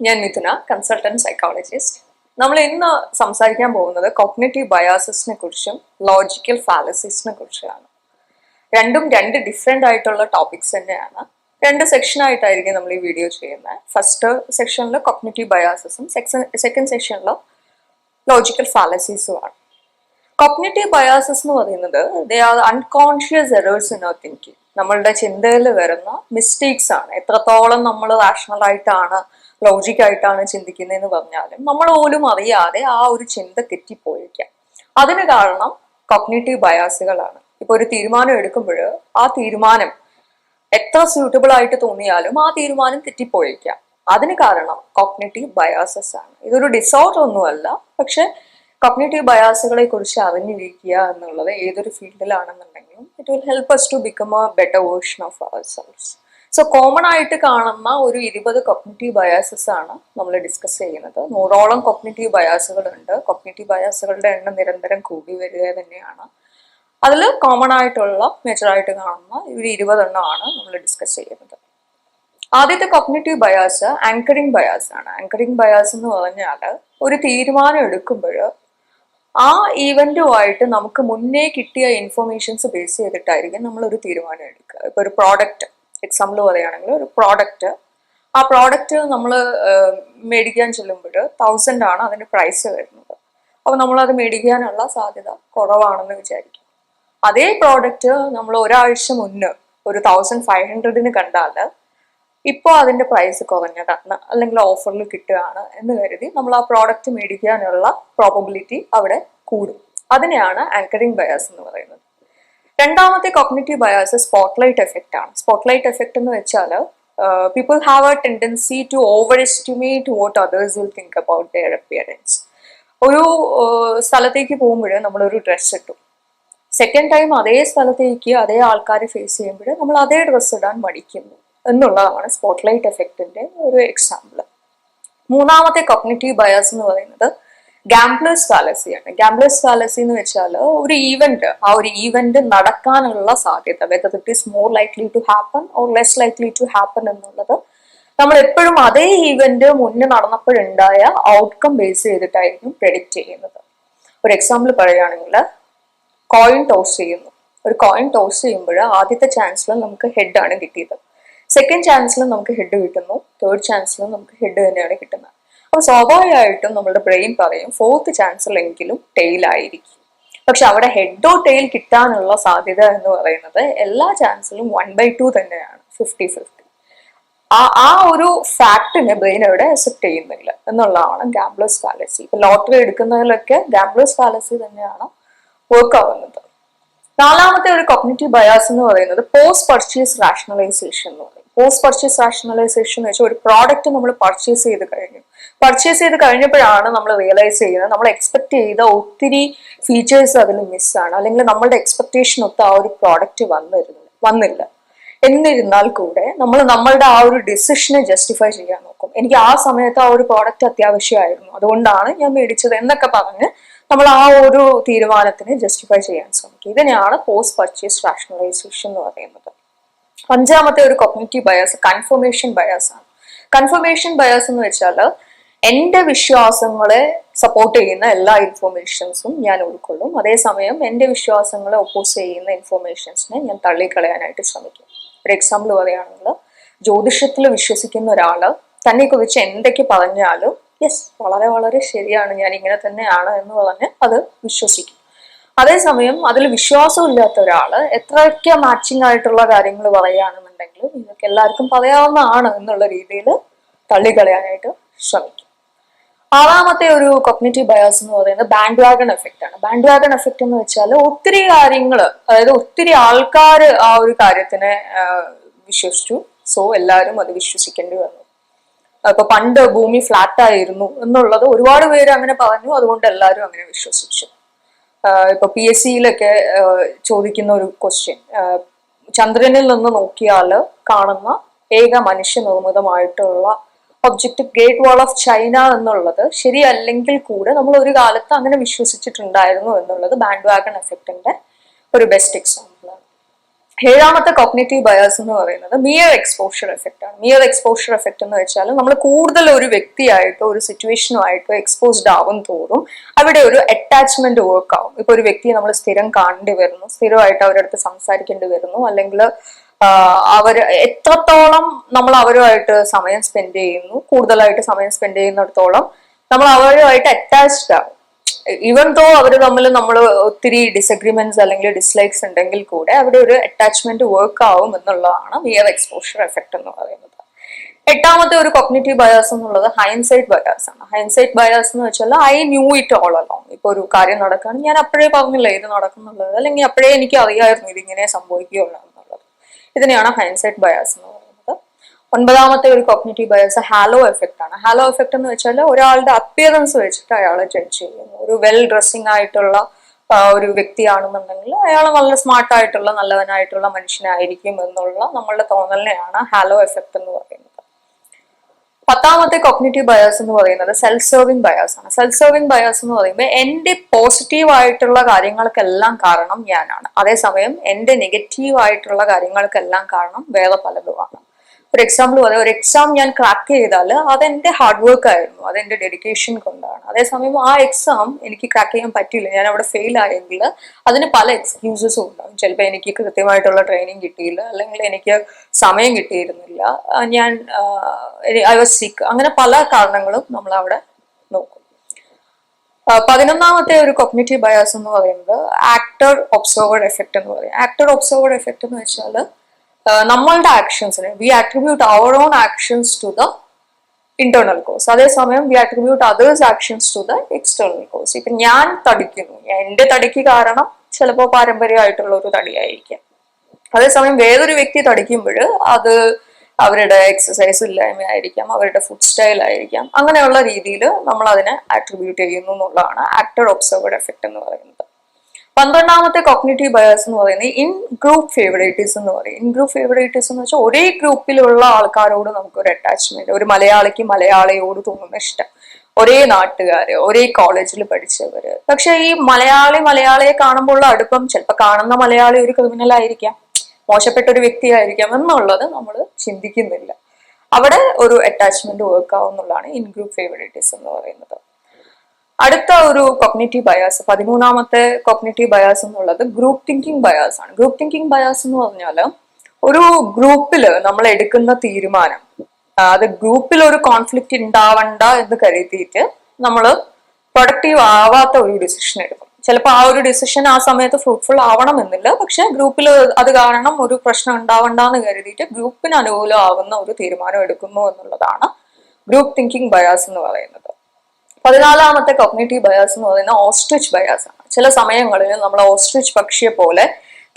ഞാൻ മിഥുന, consultant psychologist. നമ്മൾ ഇന്ന് സംസാരിക്കാൻ പോകുന്നത് കോഗ്നിറ്റീവ് ബയാസസിനെ കുറിച്ചും ലോജിക്കൽ ഫാലസീസിനെ കുറിച്ചാണ്. രണ്ടും രണ്ട് ഡിഫറെൻ്റ് ആയിട്ടുള്ള ടോപ്പിക്സ് തന്നെയാണ്. രണ്ട് സെക്ഷനായിട്ടായിരിക്കും നമ്മൾ ഈ വീഡിയോ ചെയ്യുന്നത്. ഫസ്റ്റ് സെക്ഷനിൽ കോഗ്നിറ്റീവ് ബയാസസും സെക്കൻഡ് സെക്ഷനിൽ ലോജിക്കൽ ഫാലസീസുമാണ്. കോഗ്നിറ്റീവ് ബയാസസ് എന്ന് പറയുന്നത് they are unconscious errors in our thinking. നമ്മളുടെ ചിന്തയിൽ വരുന്ന മിസ്റ്റേക്സ് ആണ്. എത്രത്തോളം നമ്മൾ റാഷണൽ ആയിട്ടാണ് ലോജിക്കായിട്ടാണ് ചിന്തിക്കുന്നതെന്ന് പറഞ്ഞാലും നമ്മൾ പോലും അറിയാതെ ആ ഒരു ചിന്ത തെറ്റിപ്പോയിരിക്കാം. അതിന് കാരണം കോഗ്നിറ്റീവ് ബയാസുകളാണ്. ഇപ്പൊ ഒരു തീരുമാനം എടുക്കുമ്പോൾ ആ തീരുമാനം എത്ര സ്യൂട്ടബിൾ ആയിട്ട് തോന്നിയാലും ആ തീരുമാനം തെറ്റിപ്പോയിരിക്കാം. അതിന് കാരണം കോഗ്നിറ്റീവ് ബയാസസ് ആണ്. ഇതൊരു ഡിസോർഡർ ഒന്നുമല്ല, പക്ഷെ കോഗ്നിറ്റീവ് ബയാസുകളെ കുറിച്ച് അറിഞ്ഞിരിക്കുക എന്നുള്ളത് ഏതൊരു ഫീൽഡിലാണെന്നുണ്ടെങ്കിലും it will help us to become a better version of ourselves. So common ആയിട്ട് കാണുന്ന ഒരു 20 കോഗ്നിറ്റീവ് ബയാസസ് ആണ് നമ്മൾ ഡിസ്കസ് ചെയ്യുന്നത്. 100ഓളം കോഗ്നിറ്റീവ് ബയാസുകളുണ്ട്. കോഗ്നിറ്റീവ് ബയാസുകളുടെ എണ്ണം നിരന്തരം കൂടി വരിക തന്നെയാണ്. അതിൽ കോമൺ ആയിട്ടുള്ള മേജറായിട്ട് കാണുന്ന ഒരു 20 എണ്ണമാണ് നമ്മൾ ഡിസ്കസ് ചെയ്യുന്നത്. ആദ്യത്തെ കോഗ്നിറ്റീവ് ബയാസ് ആങ്കറിങ് ബയാസ് ആണ്. ആങ്കറിങ് ബയാസ് എന്ന് പറഞ്ഞാൽ ഒരു തീരുമാനം എടുക്കുമ്പോൾ ആ ഈവന്റുമായിട്ട് നമുക്ക് മുന്നേ കിട്ടിയ ഇൻഫർമേഷൻസ് ബേസ് ചെയ്തിട്ടായിരിക്കും നമ്മൾ ഒരു തീരുമാനം എടുക്കുക. ഇപ്പൊ ഒരു പ്രോഡക്റ്റ് എക്സാമ്പിൾ പറയുകയാണെങ്കിൽ, ഒരു ആ പ്രോഡക്റ്റ് നമ്മൾ മേടിക്കാൻ ചെല്ലുമ്പോൾ 1000 ആണ് അതിന്റെ പ്രൈസ് വരുന്നത്. അപ്പൊ നമ്മൾ അത് മേടിക്കാനുള്ള സാധ്യത കുറവാണെന്ന് വിചാരിക്കും. അതേ പ്രോഡക്റ്റ് നമ്മൾ ഒരാഴ്ച മുന്നേ ഒരു 1500 കണ്ടാൽ ഇപ്പോൾ അതിന്റെ പ്രൈസ് കുറഞ്ഞതാണ് അല്ലെങ്കിൽ ഓഫറിൽ കിട്ടുകയാണ് എന്ന് കരുതി നമ്മൾ ആ പ്രോഡക്റ്റ് മേടിക്കാനുള്ള പ്രോബബിലിറ്റി അവിടെ കൂടും. അതിനെയാണ് ആങ്കറിങ് ബയാസ് എന്ന് പറയുന്നത്. രണ്ടാമത്തെ കോഗ്നിറ്റീവ് ബയാസ് സ്പോട്ട്ലൈറ്റ് എഫക്റ്റ് ആണ്. സ്പോട്ട്ലൈറ്റ് എഫക്റ്റ് എന്ന് വെച്ചാൽ people have a tendency to overestimate what others will think about their appearance. ഒരു സ്ഥലത്തേക്ക് പോകുമ്പോൾ നമ്മളൊരു ഡ്രസ്സ് ഇട്ടു, സെക്കൻഡ് ടൈം അതേ സ്ഥലത്തേക്ക് അതേ ആൾക്കാരെ ഫേസ് ചെയ്യുമ്പോൾ നമ്മൾ അതേ ഡ്രസ്സ് ഇടാൻ മടിക്കുന്നു എന്നുള്ളതാണ് സ്പോട്ട്ലൈറ്റ് എഫക്റ്റിന്റെ ഒരു എക്സാമ്പിൾ. മൂന്നാമത്തെ കോഗ്നിറ്റീവ് ബയാസ് എന്ന് പറയുന്നത് ഗാംബ്ലേഴ്സ് ഫാലസിയാണ്. ഗാംബ്ലേഴ്സ് ഫാലസി എന്ന് വെച്ചാൽ ഒരു ഈവന്റ് നടക്കാനുള്ള സാധ്യത, whether it is more likely to happen or less likely to happen എന്നുള്ളത് നമ്മൾ എപ്പോഴും അതേ ഈവന്റ് മുന്നേ നടന്നപ്പോഴുണ്ടായ ഔട്ട്കം ബേസ് ചെയ്തിട്ടായിരിക്കും പ്രെഡിക്റ്റ് ചെയ്യുന്നത്. ഒരു എക്സാമ്പിൾ പറയുകയാണെങ്കിൽ, കോയിൻ ടോസ് ചെയ്യുന്നു. ഒരു കോയിൻ ടോസ് ചെയ്യുമ്പോൾ ആദ്യത്തെ ചാൻസിൽ നമുക്ക് ഹെഡ് ആണ് കിട്ടിയത്, സെക്കൻഡ് ചാൻസിലും നമുക്ക് ഹെഡ് കിട്ടുന്നു, തേർഡ് ചാൻസിലും നമുക്ക് ഹെഡ് തന്നെയാണ് കിട്ടുന്നത്. അപ്പോൾ സ്വാഭാവികമായിട്ടും നമ്മുടെ ബ്രെയിൻ പറയും ഫോർത്ത് ചാൻസിലെങ്കിലും ടെയിൽ ആയിരിക്കും. പക്ഷെ അവിടെ ഹെഡോ ടെയിൽ കിട്ടാനുള്ള സാധ്യത എന്ന് പറയുന്നത് എല്ലാ ചാൻസിലും 1/2 തന്നെയാണ്, 50-50. ആ ഒരു ഫാക്ടിനെ ബ്രെയിൻ അവിടെ അക്സെപ്റ്റ് ചെയ്യുന്നില്ല എന്നുള്ളതാണ് ഗാംബ്ലേഴ്സ് ഫാലസി. ഇപ്പൊ ലോട്ടറി എടുക്കുന്നതിലൊക്കെ ഗാംബ്ലേഴ്സ് ഫാലസി തന്നെയാണ് വർക്ക് ആവുന്നത്. നാലാമത്തെ ഒരു കോഗ്നിറ്റീവ് ബയാസ് എന്ന് പറയുന്നത് പോസ്റ്റ് പർച്ചേസ് റാഷണലൈസേഷൻ എന്ന് പറയും. പോസ്റ്റ് പർച്ചേസ് റാഷണലൈസേഷൻ എന്ന് വെച്ചാൽ ഒരു പ്രോഡക്റ്റ് നമ്മൾ പർച്ചേസ് ചെയ്ത് കഴിഞ്ഞപ്പോഴാണ് നമ്മൾ റിയലൈസ് ചെയ്യുന്നത് നമ്മൾ എക്സ്പെക്ട് ചെയ്ത ഒത്തിരി ഫീച്ചേഴ്സ് അതിൽ മിസ്സാണ്, അല്ലെങ്കിൽ നമ്മളുടെ എക്സ്പെക്ടേഷൻ ഒത്ത് ആ ഒരു പ്രോഡക്റ്റ് വന്നില്ല. എന്നിരുന്നാൽ കൂടെ നമ്മൾ നമ്മളുടെ ആ ഒരു ഡിസിഷനെ ജസ്റ്റിഫൈ ചെയ്യാൻ നോക്കും. എനിക്ക് ആ സമയത്ത് ആ ഒരു പ്രോഡക്റ്റ് അത്യാവശ്യമായിരുന്നു, അതുകൊണ്ടാണ് ഞാൻ മേടിച്ചത് എന്നൊക്കെ പറഞ്ഞ് നമ്മൾ ആ ഒരു തീരുമാനത്തിനെ ജസ്റ്റിഫൈ ചെയ്യാൻ ശ്രമിക്കും. ഇതിനെയാണ് പോസ്റ്റ് പർച്ചേസ് റാഷണലൈസേഷൻ എന്ന് പറയുന്നത്. അഞ്ചാമത്തെ ഒരു കോഗ്നിറ്റീവ് ബയാസ് കൺഫർമേഷൻ ബയാസ് ആണ്. കൺഫർമേഷൻ ബയാസ് എന്ന് വെച്ചാൽ എന്റെ വിശ്വാസങ്ങളെ സപ്പോർട്ട് ചെയ്യുന്ന എല്ലാ ഇൻഫോർമേഷൻസും ഞാൻ ഉൾക്കൊള്ളും, അതേസമയം എന്റെ വിശ്വാസങ്ങളെ ഒപ്പോസ് ചെയ്യുന്ന ഇൻഫോർമേഷൻസിനെ ഞാൻ തള്ളിക്കളയാനായിട്ട് ശ്രമിക്കും. ഒരു എക്സാമ്പിൾ പറയുകയാണെങ്കിൽ, ജ്യോതിഷത്തിൽ വിശ്വസിക്കുന്ന ഒരാള് തന്നെ കുറിച്ച് എന്തൊക്കെ പറഞ്ഞാലും യെസ് വളരെ വളരെ ശരിയാണ്, ഞാൻ ഇങ്ങനെ തന്നെയാണ് എന്ന് പറഞ്ഞ് അത് വിശ്വസിക്കും. അതേസമയം അതിൽ വിശ്വാസമില്ലാത്ത ഒരാള് എത്രയൊക്കെ മാച്ചിങ് ആയിട്ടുള്ള കാര്യങ്ങൾ പറയുകയാണെന്നുണ്ടെങ്കിലും ഇതൊക്കെ എല്ലാവർക്കും പറയാവുന്നതാണ് എന്നുള്ള രീതിയിൽ തള്ളിക്കളയാനായിട്ട് ശ്രമിക്കും. ആറാമത്തെ ഒരു കോഗ്നിറ്റീവ് ബയാസ് എന്ന് പറയുന്നത് ബാൻഡ് വാഗൺ എഫക്റ്റ് ആണ്. ബാൻഡ് വാഗൺ എഫക്റ്റ് എന്ന് വെച്ചാൽ ഒത്തിരി കാര്യങ്ങൾ, അതായത് ഒത്തിരി ആൾക്കാർ ആ ഒരു കാര്യത്തിനെ വിശ്വസിച്ചു, സോ എല്ലാവരും അത് വിശ്വസിക്കേണ്ടി വന്നു. ഇപ്പൊ പണ്ട് ഭൂമി ഫ്ലാറ്റ് ആയിരുന്നു എന്നുള്ളത് ഒരുപാട് പേര് അങ്ങനെ പറഞ്ഞു, അതുകൊണ്ട് എല്ലാവരും അങ്ങനെ വിശ്വസിച്ചു. ഇപ്പൊ PSCയിലൊക്കെ ചോദിക്കുന്ന ഒരു ക്വസ്റ്റ്യൻ, ചന്ദ്രനിൽ നിന്ന് നോക്കിയാൽ കാണുന്ന ഏക മനുഷ്യനിർമ്മിതമായിട്ടുള്ള object great wall of China എന്നുള്ളത് ശരിയല്ലെങ്കിൽ കൂടെ നമ്മൾ ഒരു കാലത്ത് അങ്ങനെ വിശ്വസിച്ചിട്ടുണ്ടായിരുന്നു എന്നുള്ളത് ബാൻഡ് വാഗൺ എഫക്റ്റിന്റെ ഒരു ബെസ്റ്റ് എക്സാമ്പിൾ ആണ്. ഏഴാമത്തെ കോഗ്നിറ്റീവ് ബയാസ് എന്ന് പറയുന്നത് മിയർ എക്സ്പോഷർ എഫക്റ്റ് ആണ്. മിയർ എക്സ്പോഷർ എഫക്റ്റ് എന്ന് വെച്ചാൽ നമ്മൾ കൂടുതൽ ഒരു വ്യക്തിയായിട്ടോ ഒരു സിറ്റുവേഷനുമായിട്ടോ എക്സ്പോസ്ഡ് ആവും തോറും അവിടെ ഒരു അറ്റാച്ച്മെന്റ് വർക്ക് ആവും. ഇപ്പൊ ഒരു വ്യക്തിയെ നമ്മൾ സ്ഥിരം കാണേണ്ടി വരുന്നു, സ്ഥിരമായിട്ട് അവരുടെ അടുത്ത് സംസാരിക്കേണ്ടി വരുന്നു, അല്ലെങ്കിൽ അവർ എത്രത്തോളം നമ്മൾ അവരുമായിട്ട് സമയം സ്പെൻഡ് ചെയ്യുന്നു, കൂടുതലായിട്ട് സമയം സ്പെൻഡ് ചെയ്യുന്നിടത്തോളം നമ്മൾ അവരുമായിട്ട് അറ്റാച്ച്ഡ് ആവും. ഈവൻ ദോ അവർ തമ്മിൽ നമ്മൾ ഒത്തിരി ഡിസഗ്രിമെന്റ്സ് അല്ലെങ്കിൽ ഡിസ്ലൈക്സ് ഉണ്ടെങ്കിൽ കൂടെ അവിടെ ഒരു അറ്റാച്ച്മെന്റ് വർക്ക് ആവും എന്നുള്ളതാണ് മിയർ എക്സ്പോഷർ എഫക്റ്റ് എന്ന് പറയുന്നത്. എട്ടാമത്തെ ഒരു കോഗ്നിറ്റീവ് ബയാസ് എന്നുള്ളത് ഹൈൻസൈറ്റ് ബയാസ് ആണ്. ഹൈൻസൈറ്റ് ബയാസ് എന്ന് വെച്ചാൽ I new it all along. ഇപ്പൊ ഒരു കാര്യം നടക്കുകയാണ്, ഞാൻ അപ്പോഴേ പറഞ്ഞില്ല ഇത് നടക്കുന്നുള്ളത്, അല്ലെങ്കിൽ അപ്പോഴേ എനിക്ക് അറിയായിരുന്നു ഇതിങ്ങനെ സംഭവിക്കുകയുള്ളൂ എന്നുള്ളത്. ഇതിനെയാണ് ഹൈൻസൈറ്റ് ബയാസ് എന്ന് പറയുന്നത്. ഒൻപതാമത്തെ ഒരു കോഗ്നിറ്റീവ് ബയാസ് ഹാലോ എഫക്റ്റ് ആണ്. ഹാലോ എഫക്റ്റ് എന്ന് വെച്ചാൽ ഒരാളുടെ അപ്പിയറൻസ് വെച്ചിട്ട് അയാളെ ജഡ്ജ് ചെയ്യുന്നു. ഒരു വെൽ ഡ്രസ്സിംഗ് ആയിട്ടുള്ള ഒരു വ്യക്തിയാണെന്നുണ്ടെങ്കിൽ അയാൾ നല്ല സ്മാർട്ട് ആയിട്ടുള്ള നല്ലവനായിട്ടുള്ള മനുഷ്യനായിരിക്കും എന്നുള്ള നമ്മളുടെ തോന്നലിനെയാണ് ഹാലോ എഫക്റ്റ് എന്ന് പറയുന്നത്. പത്താമത്തെ കോഗ്നിറ്റീവ് ബയാസ് എന്ന് പറയുന്നത് സെൽഫ് സെർവിങ് ബയാസ് ആണ്. സെൽഫ് സെർവിങ് ബയാസ് എന്ന് പറയുമ്പോൾ എന്റെ പോസിറ്റീവ് ആയിട്ടുള്ള കാര്യങ്ങൾക്കെല്ലാം കാരണം ഞാനാണ്, അതേസമയം എന്റെ നെഗറ്റീവ് ആയിട്ടുള്ള കാര്യങ്ങൾക്കെല്ലാം കാരണം വേറെ പലതുമാണ്. ഒരു എക്സാമ്പിൾ പറയാം, ഒരു എക്സാം ഞാൻ ക്രാക്ക് ചെയ്താൽ അതെന്റെ ഹാർഡ് വർക്ക് ആയിരുന്നു, അതെന്റെ ഡെഡിക്കേഷൻ കൊണ്ടാണ്. അതേസമയം ആ എക്സാം എനിക്ക് ക്രാക്ക് ചെയ്യാൻ പറ്റില്ല, ഞാൻ അവിടെ ഫെയിൽ ആയെങ്കിൽ അതിന് പല എക്സ്ക്യൂസസും ഉണ്ടാകും. ചിലപ്പോൾ എനിക്ക് കൃത്യമായിട്ടുള്ള ട്രെയിനിങ് കിട്ടിയില്ല, അല്ലെങ്കിൽ എനിക്ക് സമയം കിട്ടിയിരുന്നില്ല, ഞാൻ ഐ വാസ് സിക്ക്, അങ്ങനെ പല കാരണങ്ങളും നമ്മൾ അവിടെ നോക്കും. 11ാമത്തെ ഒരു കോഗ്നിറ്റീവ് ബയാസ് എന്ന് പറയുന്നത് ആക്ടർ ഒബ്സർവർ എഫക്റ്റ് എന്ന് പറയും. ആക്ടർ ഒബ്സർവർ എഫക്റ്റ് എന്ന് വെച്ചാൽ നമ്മളുടെ ആക്ഷൻസിന് we attribute our own actions to the internal cause, അതേസമയം we attribute others actions to the external cause. ഇപ്പൊ ഞാൻ തടിക്കുന്നു, എന്റെ തടിക്ക് കാരണം ചിലപ്പോൾ പാരമ്പര്യമായിട്ടുള്ള ഒരു തടിയായിരിക്കാം, അതേസമയം വേറൊരു വ്യക്തി തടിക്കുമ്പോൾ അത് അവരുടെ എക്സസൈസ് ഇല്ലായ്മയായിരിക്കാം, അവരുടെ ഫുഡ് സ്റ്റൈൽ ആയിരിക്കാം, അങ്ങനെയുള്ള രീതിയിൽ നമ്മൾ അതിനെ ആട്രിബ്യൂട്ട് ചെയ്യുന്നു എന്നുള്ളതാണ് ആക്ടർ ഒബ്സർവർ എഫക്റ്റ് എന്ന് പറയുന്നത്. 12ാമത്തെ കോഗ്നിറ്റീവ് ബയാസ് എന്ന് പറയുന്നത് ഇൻ ഗ്രൂപ്പ് ഫേവറേറ്റീസ് എന്ന് പറയും. ഇൻ ഗ്രൂപ്പ് ഫേവറേറ്റീസ് എന്ന് വെച്ചാൽ ഒരേ ഗ്രൂപ്പിലുള്ള ആൾക്കാരോട് നമുക്കൊരു അറ്റാച്ച്മെന്റ്, ഒരു മലയാളിക്ക് മലയാളിയോട് തോന്നുന്ന ഇഷ്ടം, ഒരേ നാട്ടുകാര്, ഒരേ കോളേജിൽ പഠിച്ചവര്. പക്ഷെ ഈ മലയാളിയെ കാണുമ്പോൾ ഉള്ള അടുപ്പം, ചിലപ്പോൾ കാണുന്ന മലയാളി ഒരു ക്രിമിനൽ ആയിരിക്കാം, മോശപ്പെട്ട ഒരു വ്യക്തിയായിരിക്കാം എന്നുള്ളത് നമ്മൾ ചിന്തിക്കുന്നില്ല. അവിടെ ഒരു അറ്റാച്ച്മെന്റ് വർക്ക് ആവുന്നുള്ളതാണ് ഇൻ ഗ്രൂപ്പ് ഫേവറേറ്റീസ് എന്ന് പറയുന്നത്. അടുത്ത ഒരു കോഗ്നിറ്റീവ് ബയാസ്, 13ാമത്തെ കോഗ്നിറ്റീവ് ബയാസ് എന്നുള്ളത് ഗ്രൂപ്പ് തിങ്കിങ് ബയാസ് ആണ്. ഗ്രൂപ്പ് തിങ്കിങ് ബയാസ് എന്ന് പറഞ്ഞാൽ ഒരു ഗ്രൂപ്പില് നമ്മൾ എടുക്കുന്ന തീരുമാനം, അത് ഗ്രൂപ്പിൽ ഒരു കോൺഫ്ലിക്റ്റ് ഉണ്ടാവണ്ട എന്ന് കരുതിയിട്ട് നമ്മൾ പ്രൊഡക്റ്റീവ് ആവാത്ത ഒരു ഡിസിഷൻ എടുക്കും. ചിലപ്പോൾ ആ ഒരു ഡിസിഷൻ ആ സമയത്ത് ഫ്രൂട്ട്ഫുൾ ആവണമെന്നില്ല, പക്ഷെ ഗ്രൂപ്പിൽ അത് കാരണം ഒരു പ്രശ്നം ഉണ്ടാവണ്ടെന്ന് കരുതിയിട്ട് ഗ്രൂപ്പിന് അനുകൂലമാവുന്ന ഒരു തീരുമാനം എടുക്കുന്നു എന്നുള്ളതാണ് ഗ്രൂപ്പ് തിങ്കിങ് ബയാസ് എന്ന് പറയുന്നത്. 14ാമത്തെ കോഗ്നിറ്റീവ് ബയാസ് എന്ന് പറയുന്നത് ഓസ്ട്രിച്ച് ബയാസ് ആണ്. ചില സമയങ്ങളിൽ നമ്മൾ ഓസ്ട്രിച്ച് പക്ഷിയെ പോലെ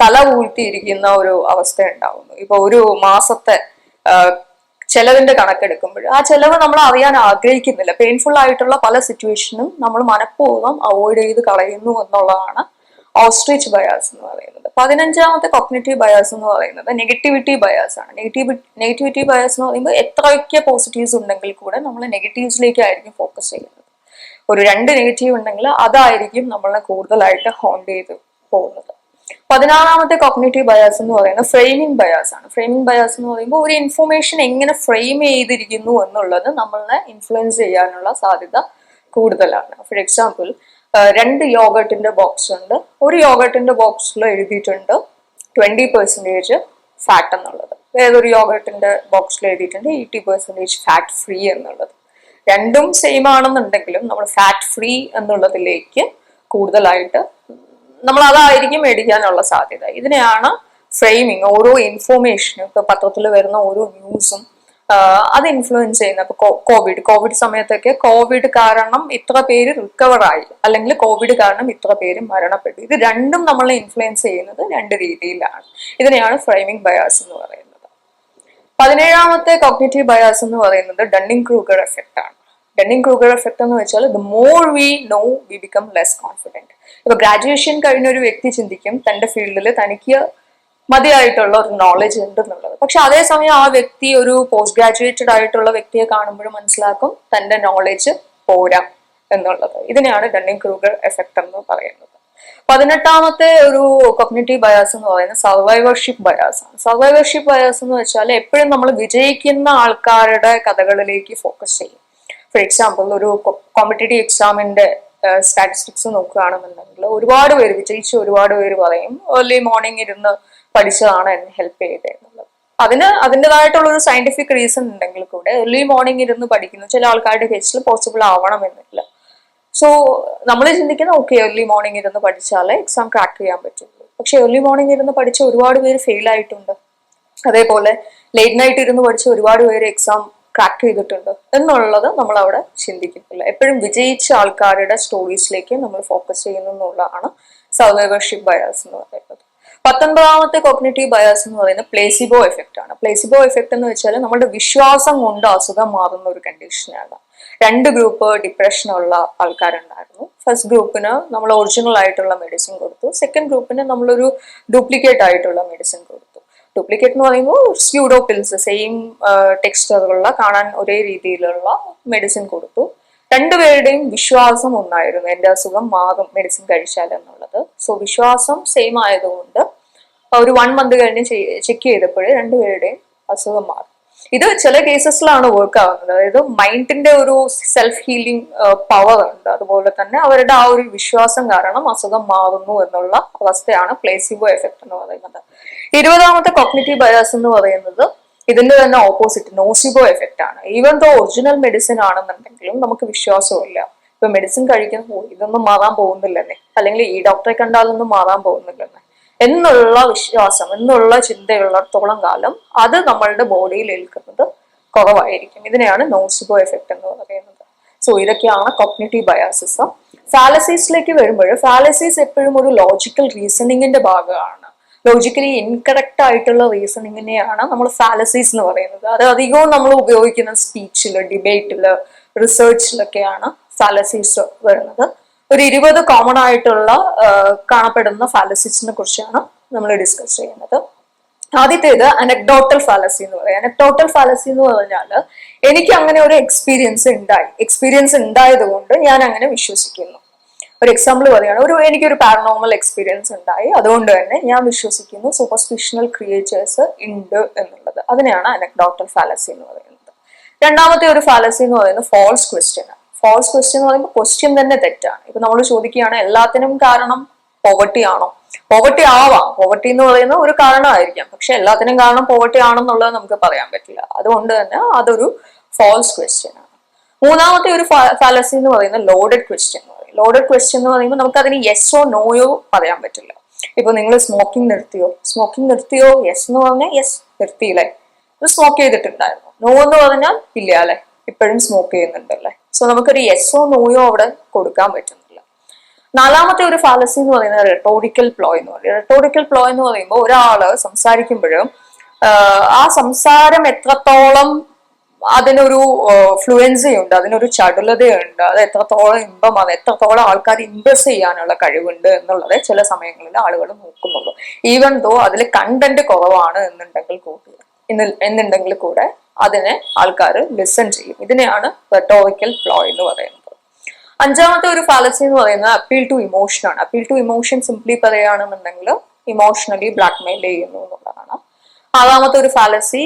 തല ഊഴ്ത്തിയിരിക്കുന്ന ഒരു അവസ്ഥ ഉണ്ടാവുന്നു. ഇപ്പൊ ഒരു മാസത്തെ ചെലവിന്റെ കണക്കെടുക്കുമ്പോൾ ആ ചെലവ് നമ്മൾ അറിയാൻ ആഗ്രഹിക്കുന്നില്ല, പെയിൻഫുൾ ആയിട്ടുള്ള പല സിറ്റുവേഷനും നമ്മൾ മനഃപൂർവ്വം അവോയ്ഡ് ചെയ്ത് കളയുന്നു എന്നുള്ളതാണ് ഓസ്ട്രിച്ച് ബയാസ് എന്ന് പറയുന്നത്. 15ാമത്തെ കോഗ്നിറ്റീവ് ബയാസ് എന്ന് പറയുന്നത് നെഗറ്റിവിറ്റി ബയാസ് ആണ്. നെഗറ്റിവിറ്റി ബയാസ് എന്ന് പറയുമ്പോൾ എത്രയൊക്കെ പോസിറ്റീവ്സ് ഉണ്ടെങ്കിൽ കൂടെ നമ്മൾ നെഗറ്റീവ്സിലേക്കായിരിക്കും ഫോക്കസ് ചെയ്യുന്നത്. ഒരു 2 നെഗറ്റീവ് ഉണ്ടെങ്കിൽ അതായിരിക്കും നമ്മളെ കൂടുതലായിട്ട് ഹോണ്ട് ചെയ്ത് പോകുന്നത്. 16ാമത്തെ കോഗ്നിറ്റീവ് ബയാസ് എന്ന് പറയുന്നത് ഫ്രെയിമിംഗ് ബയാസ് ആണ്. ഫ്രെയിമിംഗ് ബയാസ് എന്ന് പറയുമ്പോൾ ഒരു ഇൻഫർമേഷൻ എങ്ങനെ ഫ്രെയിം ചെയ്തിരിക്കുന്നു എന്നുള്ളത് നമ്മളെ ഇൻഫ്ലുവൻസ് ചെയ്യാനുള്ള സാധ്യത കൂടുതലാണ്. ഫോർ എക്സാമ്പിൾ, 2 യോഗട്ടിന്റെ ബോക്സ് ഉണ്ട്, ഒരു യോഗട്ടിന്റെ ബോക്സിൽ എഴുതിയിട്ടുണ്ട് 20% ഫാറ്റ് എന്നുള്ളത്, വേറൊരു യോഗട്ടിന്റെ ബോക്സിൽ എഴുതിയിട്ടുണ്ട് 80% ഫാറ്റ് ഫ്രീ എന്നുള്ളത്. രണ്ടും സെയിം ആണെന്നുണ്ടെങ്കിലും നമ്മൾ ഫാറ്റ് ഫ്രീ എന്നുള്ളതിലേക്ക് കൂടുതലായിട്ട് നമ്മൾ അതായിരിക്കും മേടിക്കാനുള്ള സാധ്യത. ഇതിനെയാണ് ഫ്രെയിമിങ്. ഓരോ ഇൻഫോർമേഷനും, ഇപ്പൊ പത്രത്തിൽ വരുന്ന ഓരോ ന്യൂസും അത് ഇൻഫ്ലുവൻസ് ചെയ്യുന്ന. ഇപ്പൊ കോവിഡ് സമയത്തൊക്കെ കോവിഡ് കാരണം ഇത്ര പേര് റിക്കവർ ആയി, അല്ലെങ്കിൽ കോവിഡ് കാരണം ഇത്ര പേര് മരണപ്പെട്ടു. ഇത് രണ്ടും നമ്മളെ ഇൻഫ്ലുവൻസ് ചെയ്യുന്നത് 2 രീതിയിലാണ്. ഇതിനെയാണ് ഫ്രെയിമിംഗ് ബയാസ് എന്ന് പറയുന്നത്. 17ാമത്തെ കോഗ്നിറ്റീവ് ബയാസ് എന്ന് പറയുന്നത് ഡണ്ണിങ് ക്രൂഗർ എഫക്റ്റ് ആണ്. ഡണ്ണിങ് ക്രൂഗർ എഫക്റ്റ് എന്ന് വെച്ചാൽ the more we know we become less confident. ഇപ്പൊ ഗ്രാജുവേഷൻ കഴിഞ്ഞ ഒരു വ്യക്തി ചിന്തിക്കും തന്റെ ഫീൽഡിൽ തനിക്ക് മതിയായിട്ടുള്ള ഒരു നോളജ് ഉണ്ട് എന്നുള്ളത്. പക്ഷെ അതേസമയം ആ വ്യക്തി ഒരു പോസ്റ്റ് ഗ്രാജുവേറ്റഡ് ആയിട്ടുള്ള വ്യക്തിയെ കാണുമ്പോഴും മനസ്സിലാക്കും തന്റെ നോളജ് പോരാ എന്നുള്ളത്. ഇതിനെയാണ് ഡണ്ണിങ് ക്രൂഗർ എഫക്റ്റ് എന്ന് പറയുന്നത്. 18ാമത്തെ ഒരു കോഗ്നിറ്റീവ് ബയാസ് എന്ന് പറയുന്നത് സർവൈവർഷിപ്പ് ബയാസ് ആണ്. സർവൈവർഷിപ്പ് ബയാസ് എന്ന് വെച്ചാൽ എപ്പോഴും നമ്മൾ വിജയിക്കുന്ന ആൾക്കാരുടെ കഥകളിലേക്ക് ഫോക്കസ് ചെയ്യും. ഫോർ എക്സാമ്പിൾ, ഒരു കോമ്പറ്റേറ്റീവ് എക്സാമിന്റെ സ്റ്റാറ്റിസ്റ്റിക്സ് നോക്കുകയാണെന്നുണ്ടെങ്കിൽ ഒരുപാട് പേര് വിജയിച്ച ഒരുപാട് പേര് പറയും ഏർലി മോർണിംഗ് ഇരുന്ന് പഠിച്ചതാണ് എന്നെ ഹെൽപ്പ് ചെയ്തത് എന്നുള്ളത്. അതിൻ്റെതായിട്ടുള്ള ഒരു സയന്റിഫിക് റീസൺ ഉണ്ടെങ്കിൽ കൂടെ ഏർലി മോർണിംഗ് ഇരുന്ന് പഠിക്കുന്നു ചില ആൾക്കാരുടെ കേസിൽ പോസിബിൾ ആവണമെന്നില്ല. സോ നമ്മൾ ചിന്തിക്കുന്ന ഓക്കെ ഏർലി മോർണിംഗ് ഇരുന്ന് പഠിച്ചാലേ എക്സാം ക്രാക്ക് ചെയ്യാൻ പറ്റുള്ളൂ. പക്ഷെ ഏർലി മോർണിംഗ് ഇരുന്ന് പഠിച്ച ഒരുപാട് പേര് ഫെയിൽ ആയിട്ടുണ്ട്. അതേപോലെ ലേറ്റ് നൈറ്റ് ഇരുന്ന് പഠിച്ച ഒരുപാട് പേര് എക്സാം ക്രാക്ക് ചെയ്തിട്ടുണ്ട് എന്നുള്ളത് നമ്മൾ അവിടെ ചിന്തിക്കുന്നില്ല. എപ്പോഴും വിജയിച്ച ആൾക്കാരുടെ സ്റ്റോറീസിലേക്ക് നമ്മൾ ഫോക്കസ് ചെയ്യുന്നു എന്നുള്ളതാണ് സർവൈവർഷിപ്പ് ബയാസ് എന്ന് പറയുന്നത്. 19ാമത്തെ കോഗ്നിറ്റീവ് ബയാസ് എന്ന് പറയുന്നത് പ്ലേസിബോ എഫക്റ്റ് ആണ്. പ്ലേസിബോ എഫക്റ്റ് എന്ന് വെച്ചാൽ നമ്മുടെ വിശ്വാസം കൊണ്ട് അസുഖം മാറുന്ന ഒരു കണ്ടീഷനാണ്. 2 ഗ്രൂപ്പ് ഡിപ്രഷനുള്ള ആൾക്കാരുണ്ടായിരുന്നു. ഫസ്റ്റ് ഗ്രൂപ്പിന് നമ്മൾ ഒറിജിനൽ ആയിട്ടുള്ള മെഡിസിൻ കൊടുത്തു. സെക്കൻഡ് ഗ്രൂപ്പിന് നമ്മളൊരു ഡ്യൂപ്ലിക്കേറ്റ് ആയിട്ടുള്ള മെഡിസിൻ കൊടുത്തു. ഡ്യൂപ്ലിക്കേറ്റ് എന്ന് പറയുമ്പോൾ സ്യൂഡോ പിൽസ്, സെയിം ടെക്സ്ചറുള്ള കാണാൻ ഒരേ രീതിയിലുള്ള മെഡിസിൻ കൊടുത്തു. 2 പേരുടെയും വിശ്വാസം ഒന്നായിരുന്നു, എന്റെ അസുഖം മാറും മെഡിസിൻ കഴിച്ചാൽ എന്നുള്ളത്. സോ വിശ്വാസം സെയിം ആയതുകൊണ്ട് ഒരു 1 മന്ത് കഴിഞ്ഞ് ചെക്ക് ചെയ്തപ്പോൾ 2 പേരുടെയും അസുഖം മാറും. ഇത് ചില കേസസിലാണ് വർക്ക് ആവുന്നത്. അതായത് മൈൻഡിന്റെ ഒരു സെൽഫ് ഹീലിംഗ് പവർ ഉണ്ട്. അതുപോലെ തന്നെ അവരുടെ ആ ഒരു വിശ്വാസം കാരണം അസുഖം മാറുന്നു എന്നുള്ള അവസ്ഥയാണ് പ്ലേസിബോ എഫക്റ്റ് എന്ന് പറയുന്നത്. 20ാമത്തെ കോഗ്നിറ്റീവ് ബയാസ് എന്ന് പറയുന്നത് ഇതിന്റെ തന്നെ ഓപ്പോസിറ്റ് നോസിബോ എഫക്റ്റ് ആണ്. ഈവൻ ദോ ഒറിജിനൽ മെഡിസിൻ ആണെന്നുണ്ടെങ്കിലും നമുക്ക് വിശ്വാസമില്ല. ഇപ്പൊ മെഡിസിൻ കഴിക്കുന്ന ഇതൊന്നും മാറാൻ പോകുന്നില്ലെന്നേ, അല്ലെങ്കിൽ ഈ ഡോക്ടറെ കണ്ടാലൊന്നും മാറാൻ പോകുന്നില്ലെന്നേ എന്നുള്ള വിശ്വാസം, എന്നുള്ള ചിന്തയുള്ളിടത്തോളം കാലം അത് നമ്മളുടെ ബോഡിയിൽ ഏൽക്കുന്നത് കുറവായിരിക്കും. ഇതിനെയാണ് നോസിബോ എഫക്റ്റ് എന്ന് പറയുന്നത്. സോ ഇതൊക്കെയാണ് കോഗ്നിറ്റീവ് ബയാസസ്. ഫാലസീസിലേക്ക് വരുമ്പോൾ ഫാലസീസ് എപ്പോഴും ഒരു ലോജിക്കൽ റീസണിങ്ങിന്റെ ഭാഗമാണ്. ലോജിക്കലി ഇൻകറക്റ്റ് ആയിട്ടുള്ള റീസണിങ്ങിനെയാണ് നമ്മൾ ഫാലസീസ് എന്ന് പറയുന്നത്. അത് അധികവും നമ്മൾ ഉപയോഗിക്കുന്ന സ്പീച്ചില്, ഡിബേറ്റില്, റിസർച്ചിലൊക്കെയാണ് ഫാലസീസ് വരുന്നത്. ഒരു 20 കോമൺ ആയിട്ടുള്ള കാണപ്പെടുന്ന ഫാലസീസിനെ കുറിച്ചാണ് നമ്മൾ ഡിസ്കസ് ചെയ്യുന്നത്. ആദ്യത്തേത് അനക്ഡോട്ടൽ ഫാലസി എന്ന് പറയും. അനക്ഡോട്ടൽ ഫാലസി എന്ന് പറഞ്ഞാൽ എനിക്ക് അങ്ങനെ ഒരു എക്സ്പീരിയൻസ് ഉണ്ടായത് കൊണ്ട് ഞാൻ അങ്ങനെ വിശ്വസിക്കുന്നു. ഒരു എക്സാമ്പിൾ പറയുകയാണ്, എനിക്കൊരു പാരനോർമൽ എക്സ്പീരിയൻസ് ഉണ്ടായി, അതുകൊണ്ട് തന്നെ ഞാൻ വിശ്വസിക്കുന്നു സൂപ്പർസ്റ്റിഷണൽ ക്രിയേച്ചേഴ്സ് ഉണ്ട് എന്നുള്ളത്. അതിനെയാണ് അനക്ഡോട്ടൽ ഫാലസി എന്ന് പറയുന്നത്. രണ്ടാമത്തെ ഒരു ഫാലസി എന്ന് പറയുന്നത് ഫോൾസ് ക്വസ്റ്റ്യൻ ആണ്. ഫോൾസ് ക്വസ്റ്റ്യൻ എന്ന് പറയുമ്പോൾ ക്വസ്റ്റ്യൻ തന്നെ തെറ്റാണ്. ഇപ്പൊ നമ്മൾ ചോദിക്കുകയാണ് എല്ലാത്തിനും കാരണം പോവർട്ടി ആണോ? പോവർട്ടി ആവാം, പോവർട്ടി എന്ന് പറയുന്ന ഒരു കാരണമായിരിക്കാം, പക്ഷെ എല്ലാത്തിനും കാരണം പോവർട്ടി ആണെന്നുള്ളത് നമുക്ക് പറയാൻ പറ്റില്ല. അതുകൊണ്ട് തന്നെ അതൊരു ഫോൾസ് ക്വസ്റ്റ്യൻ ആണ്. മൂന്നാമത്തെ ഒരു ഫാലസി എന്ന് പറയുന്നത് ലോഡഡ് ക്വസ്റ്റ്യൻ എന്ന് പറയും. ലോഡഡ് ക്വസ്റ്റ്യൻ എന്ന് പറയുമ്പോൾ നമുക്ക് അതിന് യെസ്സോ നോയോ പറയാൻ പറ്റില്ല. ഇപ്പൊ നിങ്ങൾ സ്മോക്കിംഗ് നിർത്തിയോ? യെസ് എന്ന് പറഞ്ഞാൽ യെസ്, നിർത്തിയില്ലേ. ഇത് സ്മോക്ക് ചെയ്തിട്ടുണ്ടായിരുന്നു. നോ എന്ന് പറഞ്ഞാൽ ഇല്ല അല്ലെ, ഇപ്പോഴും സ്മോക്ക് ചെയ്യുന്നുണ്ടല്ലേ. സോ നമുക്കൊരു യെസ്സോ നോയോ അവിടെ കൊടുക്കാൻ പറ്റുന്നില്ല. നാലാമത്തെ ഒരു ഫാലസി എന്ന് പറയുന്നത് റെട്ടോറിക്കൽ പ്ലോ എന്ന് പറയും. റെട്ടോറിക്കൽ പ്ലോ എന്ന് പറയുമ്പോൾ ഒരാള് സംസാരിക്കുമ്പോഴും ആ സംസാരം എത്രത്തോളം അതിനൊരു ഫ്ലുവൻസി ഉണ്ട്, അതിനൊരു ചടുലതയുണ്ട്, അത് എത്രത്തോളം ഇമ്പമാണ്, എത്രത്തോളം ആൾക്കാർ ഇംപ്രസ് ചെയ്യാനുള്ള കഴിവുണ്ട് എന്നുള്ളത് ചില സമയങ്ങളിൽ ആളുകൾ നോക്കുന്നുള്ളൂ. ഈവൻ ദോ അതിൽ കണ്ടന്റ് കുറവാണ് എന്നുണ്ടെങ്കിൽ കൂടെ അതിനെ ആൾക്കാർ ലിസൺ ചെയ്യും. ഇതിനെയാണ് റെട്ടോറിക്കൽ പ്ലോ എന്ന് പറയുന്നത്. അഞ്ചാമത്തെ ഒരു ഫാലസി എന്ന് പറയുന്നത് അപ്പീൽ ടു ഇമോഷൻ ആണ്. അപ്പീൽ ടു ഇമോഷൻ സിംപ്ലി പറയുകയാണെന്നുണ്ടെങ്കിൽ ഇമോഷണലി ബ്ലാക്ക്മെയിൽ ചെയ്യുന്നു എന്നുള്ളതാണ്. ആറാമത്തെ ഒരു ഫാലസി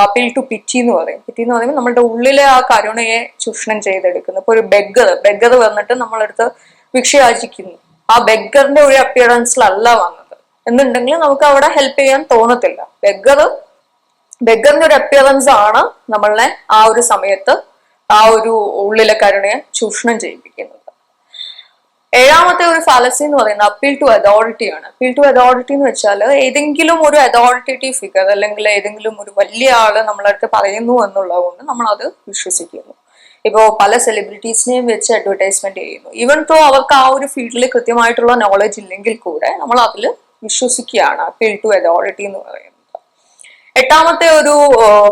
അപ്പീൽ ടു പിറ്റി എന്ന് പറയും. പിറ്റി എന്ന് പറയുമ്പോൾ നമ്മുടെ ഉള്ളിലെ ആ കരുണയെ ചൂഷണം ചെയ്തെടുക്കുന്നു. ഇപ്പൊ ഒരു ബെഗർ വന്നിട്ട് നമ്മളെടുത്ത് ഭിക്ഷ യാചിക്കുന്നു. ആ ബെഗറിന്റെ ഒരു അപ്പിയറൻസിലല്ല വന്നത് എന്നുണ്ടെങ്കിൽ നമുക്ക് അവിടെ ഹെൽപ്പ് ചെയ്യാൻ തോന്നത്തില്ല. ബെഗറിന്റെ ഒരു അപ്പിയറൻസ് ആണ് നമ്മളെ ആ ഒരു സമയത്ത് ആ ഒരു ഉള്ളിലെ കരുണയെ ചൂഷണം ചെയ്യിപ്പിക്കുന്നത്. ഏഴാമത്തെ ഒരു ഫാലസി എന്ന് പറയുന്നത് അപ്പീൽ ടു അതോറിറ്റി ആണ്. അപ്പീൽ ടു അതോറിറ്റി എന്ന് വെച്ചാൽ ഏതെങ്കിലും ഒരു അതോറിറ്റേറ്റീവ് ഫിഗർ അല്ലെങ്കിൽ ഏതെങ്കിലും ഒരു വലിയ ആള് നമ്മളടുത്ത് പറയുന്നു എന്നുള്ളത് കൊണ്ട് നമ്മൾ അത് വിശ്വസിക്കുന്നു. ഇപ്പോ പല സെലിബ്രിറ്റീസിനെയും വെച്ച് അഡ്വർടൈസ്മെന്റ് ചെയ്യുന്നു. ഈവൻ തോ അവർക്ക് ആ ഒരു ഫീൽഡിൽ കൃത്യമായിട്ടുള്ള നോളജ് ഇല്ലെങ്കിൽ കൂടെ നമ്മൾ അതിൽ വിശ്വസിക്കുകയാണ്. അപ്പീൽ ടു അതോറിറ്റി എന്ന് പറയുന്നത്. എട്ടാമത്തെ ഒരു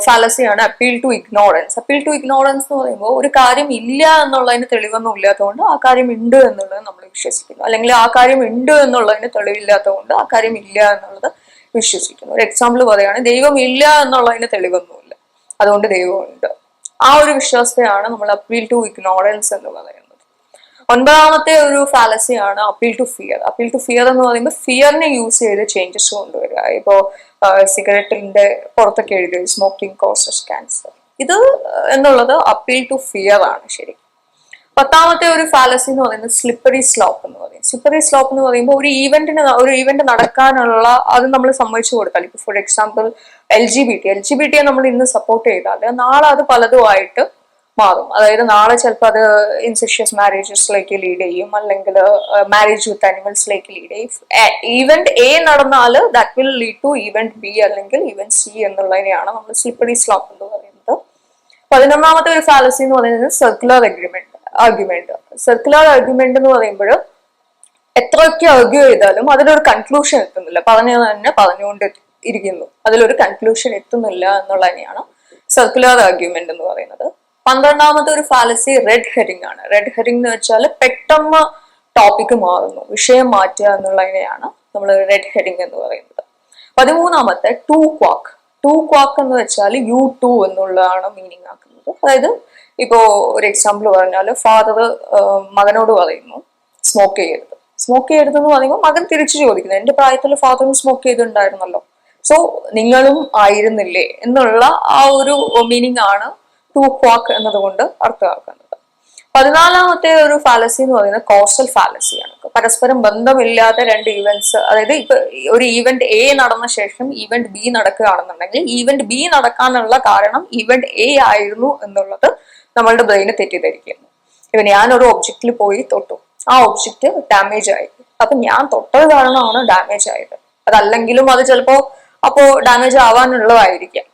ഫാലസിയാണ് appeal to ignorance. Appeal to ignorance എന്ന് പറയുമ്പോൾ ഒരു കാര്യം ഇല്ല എന്നുള്ളതിന് തെളിവൊന്നും ഇല്ലാത്തതുകൊണ്ട് ആ കാര്യം ഉണ്ട് എന്നുള്ളത് നമ്മൾ വിശ്വസിക്കുന്നു, അല്ലെങ്കിൽ ആ കാര്യം ഉണ്ട് എന്നുള്ളതിന് തെളിവില്ലാത്തതുകൊണ്ട് ആ കാര്യം ഇല്ല എന്നുള്ളത് വിശ്വസിക്കുന്നു. ഒരു എക്സാമ്പിൾ പറയുകയാണെങ്കിൽ ദൈവം ഇല്ല എന്നുള്ളതിന് തെളിവൊന്നുമില്ല, അതുകൊണ്ട് ദൈവമുണ്ട്. ആ ഒരു വിശ്വാസത്തെയാണ് നമ്മൾ അപ്പീൽ ടു ഇഗ്നോറൻസ് എന്ന് പറയുന്നത്. ഒൻപതാമത്തെ ഒരു ഫാലസി ആണ് appeal to fear. Appeal to fear എന്ന് പറയുമ്പോൾ ഫിയറിനെ യൂസ് ചെയ്ത് ചേഞ്ചസ് കൊണ്ടുവരിക. ഇപ്പോ സിഗരറ്റിന്റെ പുറത്തൊക്കെ എഴുതി സ്മോക്കിംഗ് കോസസ് ക്യാൻസർ, ഇത് എന്നുള്ളത് അപ്പീൽ ടു ഫിയർ ആണ്. ശരി. പത്താമത്തെ ഒരു ഫാലസി എന്ന് പറയുന്നത് സ്ലിപ്പറി സ്ലോപ്പ് എന്ന് പറയും. സ്ലിപ്പറി സ്ലോപ്പ് എന്ന് പറയുമ്പോൾ ഒരു ഈവന്റ് നടക്കാനുള്ള അത് നമ്മൾ സമ്മതിച്ചു കൊടുത്താൽ, ഇപ്പൊ ഫോർ എക്സാമ്പിൾ LGBT നമ്മൾ ഇന്ന് സപ്പോർട്ട് ചെയ്താൽ നാളെ അത് പലതുമായിട്ട് മാറും. അതായത് നാളെ ചിലപ്പോൾ അത് ഇൻസെഷ്യസ് മാരേജസിലേക്ക് ലീഡ് ചെയ്യും, അല്ലെങ്കിൽ മാരേജ് വിത്ത് അനിമൽസിലേക്ക് ലീഡ് ചെയ്യും. ഈവന്റ് എ നടന്നാൽ that will lead to event B അല്ലെങ്കിൽ ഈവന്റ് സി എന്നുള്ളതിനെയാണ് നമ്മൾ സ്ലിപ്പറി സ്ലോപ്പ് എന്ന് പറയുന്നത്. 11ാമത്തെ ഒരു ഫാലസി എന്ന് പറയുന്നത് സർക്കുലർ ആർഗ്യുമെന്റ്. സർക്കുലർ ആർഗ്യുമെന്റ് എന്ന് പറയുമ്പോൾ എത്രയൊക്കെ ആർഗ്യൂ ചെയ്താലും അതിലൊരു കൺക്ലൂഷൻ എത്തുന്നില്ല, പറഞ്ഞുകൊണ്ട് ഇരിക്കുന്നു, അതിലൊരു കൺക്ലൂഷൻ എത്തുന്നില്ല എന്നുള്ളതിനെയാണ് സർക്കുലർ ആർഗ്യുമെന്റ് എന്ന് പറയുന്നത്. 12ാമത്തെ ഒരു ഫാലസി റെഡ് ഹെറിംഗ് ആണ്. റെഡ് ഹെറിംഗ് എന്ന് വെച്ചാൽ പെട്ടെന്ന് ടോപ്പിക് മാറുന്നു, വിഷയം മാറ്റുക എന്നുള്ളതിനെയാണ് നമ്മൾ റെഡ് ഹെറിംഗ് എന്ന് പറയുന്നത്. 13ാമത്തെ ടു ക്വാക്ക് എന്ന് വെച്ചാൽ U2 എന്നുള്ളതാണ് മീനിങ് ആക്കുന്നത്. അതായത് ഇപ്പോ ഒരു എക്സാമ്പിൾ പറഞ്ഞാൽ ഫാദർ മകനോട് പറയുന്നു സ്മോക്ക് ചെയ്യരുത് എന്ന് പറയുമ്പോൾ മകൻ തിരിച്ചു ചോദിക്കുന്നു, എന്റെ പ്രായത്തിൽ ഫാദറും സ്മോക്ക് ചെയ്തിട്ടുണ്ടായിരുന്നല്ലോ, സോ നിങ്ങളും ആയിരുന്നില്ലേ എന്നുള്ള ആ ഒരു മീനിങ് ആണ് ടു ക്വാക്ക് എന്നതുകൊണ്ട് അർത്ഥമാക്കുന്നത്. 14ാമത്തെ ഒരു ഫാലസി എന്ന് പറയുന്നത് കോസൽ ഫാലസിയാണ്. പരസ്പരം ബന്ധമില്ലാത്ത രണ്ട് ഈവന്റ്സ്, അതായത് ഇപ്പൊ ഒരു ഈവന്റ് എ നടന്ന ശേഷം ഈവന്റ് ബി നടക്കുകയാണെന്നുണ്ടെങ്കിൽ ഈവന്റ് ബി നടക്കാനുള്ള കാരണം ഈവന്റ് എ ആയിരുന്നു എന്നുള്ളത് നമ്മളുടെ ബ്രെയിന് തെറ്റിദ്ധരിക്കുന്നു. ഇപ്പൊ ഞാനൊരു ഒബ്ജക്റ്റിൽ പോയി തൊട്ടു, ആ ഒബ്ജക്റ്റ് ഡാമേജ് ആയി, അപ്പൊ ഞാൻ തൊട്ടത് കാരണമാണ് ഡാമേജ് ആയത്, അതല്ലെങ്കിലും അത് ചിലപ്പോ അപ്പോ ഡാമേജ് ആവാനുള്ളതായിരിക്കാം.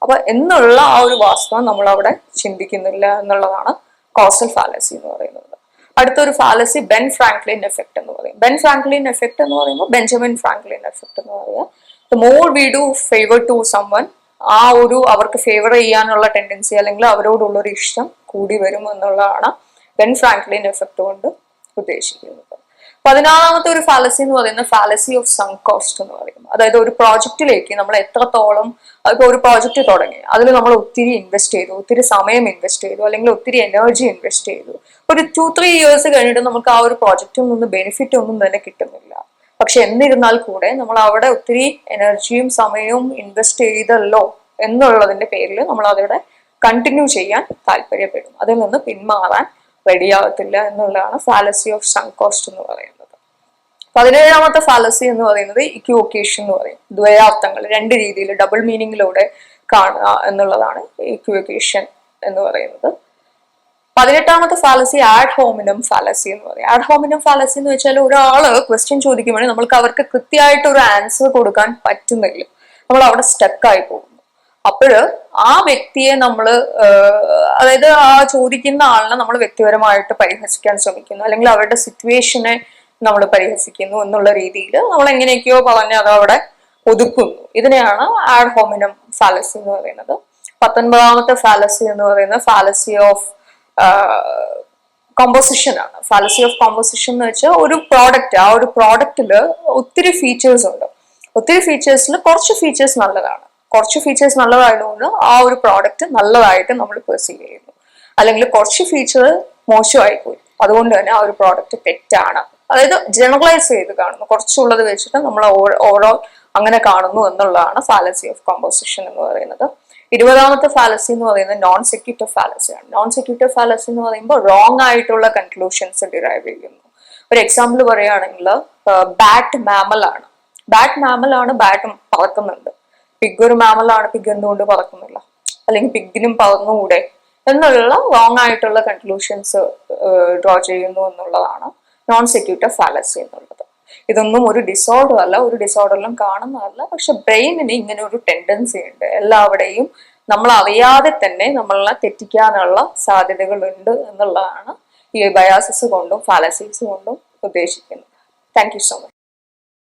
അപ്പൊ എന്നുള്ള ആ ഒരു വാസ്തവം നമ്മൾ അവിടെ ചിന്തിക്കുന്നില്ല എന്നുള്ളതാണ് കോസൽ ഫാലസി എന്ന് പറയുന്നത്. അടുത്തൊരു ഫാലസി ബെൻ ഫ്രാങ്ക്ലിൻ എഫക്ട് എന്ന് പറയും. ബെൻ ഫ്രാങ്ക്ലിൻ എഫക്ട് എന്ന് പറയുമ്പോൾ ബെഞ്ചമിൻ ഫ്രാങ്ക്ലിൻ എഫക്ട് എന്ന് പറയുക, the more we do favour to someone, ആ ഒരു അവർക്ക് ഫേവർ ചെയ്യാനുള്ള ടെൻഡൻസി അല്ലെങ്കിൽ അവരോടുള്ള ഒരു ഇഷ്ടം കൂടി വരും എന്നുള്ളതാണ് ബെൻ ഫ്രാങ്ക്ലിൻ എഫക്ട് കൊണ്ട് ഉദ്ദേശിക്കുന്നത്. 16ാമത്തെ ഒരു ഫാലസി എന്ന് പറയുന്നത് ഫാലസി ഓഫ് സങ്ക് കോസ്റ്റ് എന്ന് പറയും. അതായത് ഒരു പ്രോജക്റ്റിലേക്ക് നമ്മൾ എത്രത്തോളം, അതിപ്പോ ഒരു പ്രോജക്റ്റ് തുടങ്ങി അതിൽ നമ്മൾ ഒത്തിരി ഇൻവെസ്റ്റ് ചെയ്തു, ഒത്തിരി സമയം ഇൻവെസ്റ്റ് ചെയ്തു, അല്ലെങ്കിൽ ഒത്തിരി എനർജി ഇൻവെസ്റ്റ് ചെയ്തു, ഒരു 2-3 years കഴിഞ്ഞിട്ട് നമുക്ക് ആ ഒരു പ്രോജക്റ്റിൽ നിന്ന് ബെനിഫിറ്റ് ഒന്നും തന്നെ കിട്ടുന്നില്ല. പക്ഷെ എന്നിരുന്നാൽ കൂടെ നമ്മൾ അവിടെ ഒത്തിരി എനർജിയും സമയവും ഇൻവെസ്റ്റ് ചെയ്തല്ലോ എന്നുള്ളതിന്റെ പേരിൽ നമ്മൾ അവിടെ കണ്ടിന്യൂ ചെയ്യാൻ താല്പര്യപ്പെടും, അതിൽ നിന്ന് പിന്മാറാൻ റെഡിയാകത്തില്ല എന്നുള്ളതാണ് ഫാലസി ഓഫ് സങ്ക് കോസ്റ്റ് എന്ന് പറയുന്നത്. 17ാമത്തെ ഫാലസി എന്ന് പറയുന്നത് ഇക്വിവൊക്കേഷൻ എന്ന് പറയും. ദ്വയാർത്ഥങ്ങൾ രണ്ട് രീതിയിൽ ഡബിൾ മീനിങ്ങിലൂടെ കാണുക എന്നുള്ളതാണ് ഇക്വിവൊക്കേഷൻ എന്ന് പറയുന്നത്. 18ാമത്തെ ഫാലസി ആഡ് ഹോമിനം ഫാലസി എന്ന് പറയും. ആഡ് ഹോമിനം ഫാലസി എന്ന് വെച്ചാൽ ഒരാള് ക്വസ്റ്റ്യൻ ചോദിക്കുമ്പോൾ നമ്മൾക്ക് അവർക്ക് കൃത്യമായിട്ട് ഒരു ആൻസർ കൊടുക്കാൻ പറ്റുന്നില്ല, നമ്മൾ അവിടെ സ്റ്റക്കായി പോകും. അപ്പോഴ് ആ വ്യക്തിയെ നമ്മൾ, അതായത് ആ ചോദിക്കുന്ന ആളിനെ നമ്മൾ വ്യക്തിപരമായിട്ട് പരിഹസിക്കാൻ ശ്രമിക്കുന്നു, അല്ലെങ്കിൽ അവരുടെ സിറ്റുവേഷനെ നമ്മൾ പരിഹസിക്കുന്നു എന്നുള്ള രീതിയിൽ നമ്മൾ എങ്ങനെയൊക്കെയോ പറഞ്ഞ് അത് അവിടെ ഒതുക്കുന്നു. ഇതിനെയാണ് ആഡ് ഹോമിനം ഫാലസി എന്ന് പറയുന്നത്. 19ാമത്തെ ഫാലസി എന്ന് പറയുന്നത് ഫാലസി ഓഫ് കോമ്പോസിഷൻ ആണ്. ഫാലസി ഓഫ് കോമ്പോസിഷൻ എന്ന് വെച്ചാൽ ഒരു പ്രോഡക്റ്റ്, ആ ഒരു പ്രോഡക്റ്റില് ഒത്തിരി ഫീച്ചേഴ്സ് ഉണ്ട്, ഒത്തിരി ഫീച്ചേഴ്സിൽ കുറച്ച് ഫീച്ചേഴ്സ് നല്ലതാണ്, കുറച്ച് ഫീച്ചേഴ്സ് നല്ലതായതുകൊണ്ട് ആ ഒരു പ്രോഡക്റ്റ് നല്ലതായിട്ട് നമ്മൾ പെർസീവ് ചെയ്യുന്നു, അല്ലെങ്കിൽ കുറച്ച് ഫീച്ചർ മോശമായി പോയി അതുകൊണ്ട് തന്നെ ആ ഒരു പ്രോഡക്റ്റ് തെറ്റാണ്, അതായത് ജനറലൈസ് ചെയ്ത് കാണുന്നു, കുറച്ചുള്ളത് വെച്ചിട്ട് നമ്മൾ ഓവറോൾ അങ്ങനെ കാണുന്നു എന്നുള്ളതാണ് ഫാലസി ഓഫ് കോമ്പോസിഷൻ എന്ന് പറയുന്നത്. 20ാമത്തെ ഫാലസി എന്ന് പറയുന്നത് നോൺ സെക്യൂട്ടീവ് ഫാലസിയാണ്. നോൺ സെക്യൂട്ടീവ് ഫാലസി എന്ന് പറയുമ്പോൾ റോങ് ആയിട്ടുള്ള കൺക്ലൂഷൻസ് ഡിറൈവ് ചെയ്യുന്നു. ഒരു എക്സാമ്പിൾ പറയുകയാണെങ്കിൽ ബാറ്റ് മാമൽ ആണ്, ബാറ്റ് പറക്കുന്നുണ്ട്, പിഗ് ഒരു മാമലാണ്, പിഗ് എന്തുകൊണ്ട് പറക്കുന്നില്ല, അല്ലെങ്കിൽ പിഗിനും പറന്നുകൂടെ എന്നുള്ള റോങ് ആയിട്ടുള്ള കൺക്ലൂഷൻസ് ഡ്രോ ചെയ്യുന്നു എന്നുള്ളതാണ് നോൺ സെക്യൂട്ടീവ് ഫാലസി എന്നുള്ളത്. ഇതൊന്നും ഒരു ഡിസോർഡർ അല്ല, ഒരു ഡിസോർഡറിലും കാണുന്നതല്ല, പക്ഷെ ബ്രെയിനിന് ഇങ്ങനെ ഒരു ടെൻഡൻസി ഉണ്ട്, എല്ലാവിടെയും നമ്മൾ അറിയാതെ തന്നെ നമ്മളെ തെറ്റിക്കാനുള്ള സാധ്യതകളുണ്ട് എന്നുള്ളതാണ് ഈ ബയാസസ് കൊണ്ടും ഫാലസീസ് കൊണ്ടും ഉദ്ദേശിക്കുന്നത്. Thank you so much.